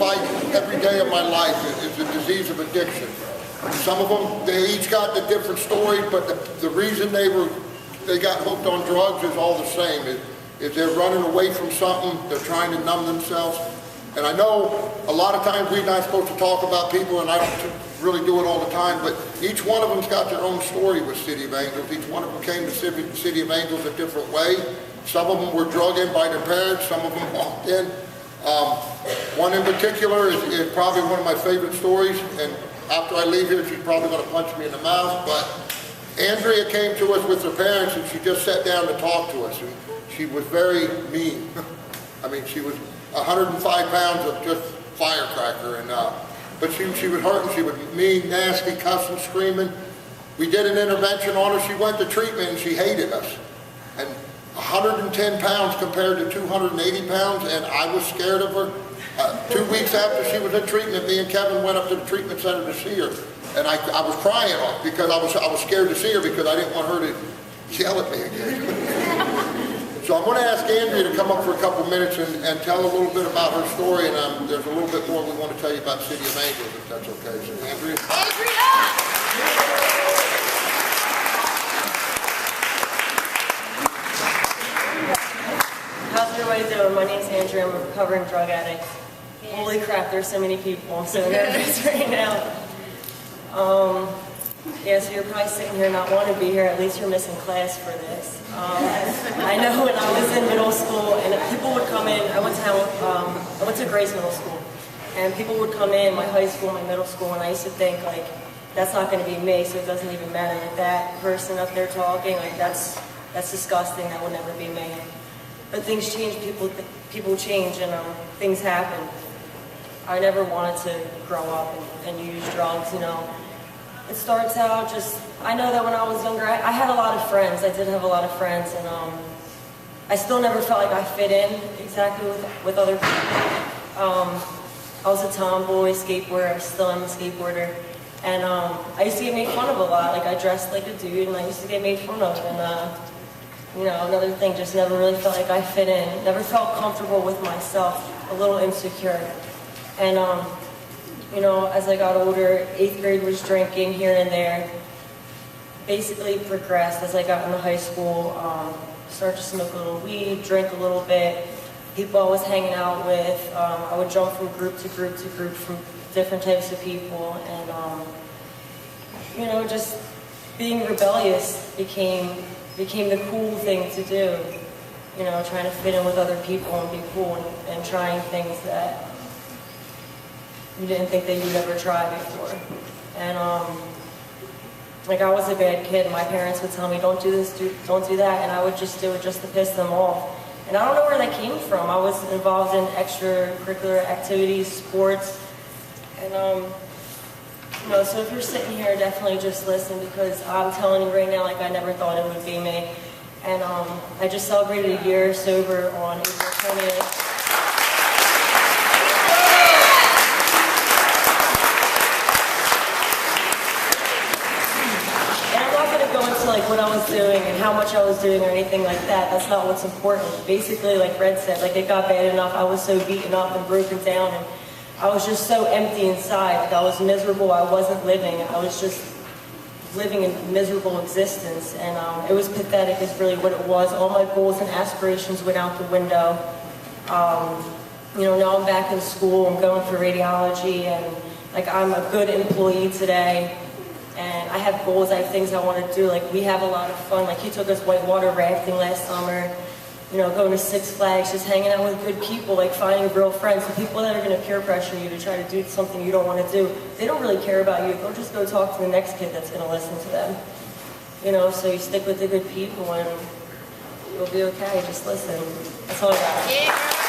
fight every day of my life is the disease of addiction. Some of them, they each got the different story, but the reason they got hooked on drugs is all the same. Is they're running away from something, they're trying to numb themselves. And I know a lot of times we're not supposed to talk about people, and I don't really do it all the time, but each one of them's got their own story with City of Angels. Each one of them came to City of Angels a different way. Some of them were drug in by their parents, some of them walked in. One in particular is probably one of my favorite stories, and after I leave here, she's probably going to punch me in the mouth, but Andrea came to us with her parents, and she just sat down to talk to us, and she was very mean. I mean, she was 105 pounds of just firecracker, and but she was hurting. She was mean, nasty, cussing, screaming. We did an intervention on her. She went to treatment, and she hated us. And 110 pounds compared to 280 pounds, and I was scared of her. 2 weeks after she was in treatment, me and Kevin went up to the treatment center to see her, and I was crying because I was scared to see her because I didn't want her to yell at me again. So I'm going to ask Andrea to come up for a couple minutes and tell a little bit about her story, and there's a little bit more we want to tell you about City of Angels, if that's okay. So Andrea? Andrea! How's everybody doing? My name's Andrea. I'm a recovering drug addict. Holy crap, there's so many people. I'm so nervous right now. Yeah, so you're probably sitting here not wanting to be here. At least you're missing class for this. I know when I was in middle school, and people would come in. I went to Grace Middle School, and people would come in my high school, my middle school, and I used to think like, that's not going to be me, so it doesn't even matter. Like that person up there talking, like that's disgusting. That would never be me. But things change. People change, and things happen. I never wanted to grow up and use drugs, you know. It starts out just, I know that when I was younger, I had a lot of friends. I did have a lot of friends, and I still never felt like I fit in exactly with other people. I was a tomboy skateboarder. I still am a skateboarder. And I used to get made fun of a lot. Like, I dressed like a dude, and I used to get made fun of. And, you know, another thing, just never really felt like I fit in. Never felt comfortable with myself, a little insecure. And, you know, as I got older, 8th grade was drinking here and there. Basically progressed as I got into high school. Started to smoke a little weed, drink a little bit. People I was hanging out with, I would jump from group to group to group from different types of people. And, you know, just being rebellious became the cool thing to do. You know, trying to fit in with other people and be cool and trying things that you didn't think that you'd ever try before. And like, I was a bad kid. My parents would tell me, don't do this, don't do that, and I would just do it just to piss them off. And I don't know where that came from. I was involved in extracurricular activities, sports, and you know, so if you're sitting here, definitely just listen, because I'm telling you right now, like, I never thought it would be me. And I just celebrated a year sober on April 20th. Like what I was doing and how much I was doing or anything like that. That's not what's important. Basically, like Red said, like, it got bad enough. I was so beaten up and broken down, and I was just so empty inside. Like, I was miserable. I wasn't living. I was just living a miserable existence, and it was pathetic is really what it was. All my goals and aspirations went out the window. You know, now I'm back in school. I'm going for radiology, and like, I'm a good employee today. And I have goals, I have things I want to do. Like, we have a lot of fun. Like, he took us whitewater rafting last summer, you know, going to Six Flags, just hanging out with good people, like finding real friends. The people that are going to peer pressure you to try to do something you don't want to do, they don't really care about you. They'll just go talk to the next kid that's going to listen to them. You know, so you stick with the good people and you'll be okay. Just listen. That's all I got. Yeah.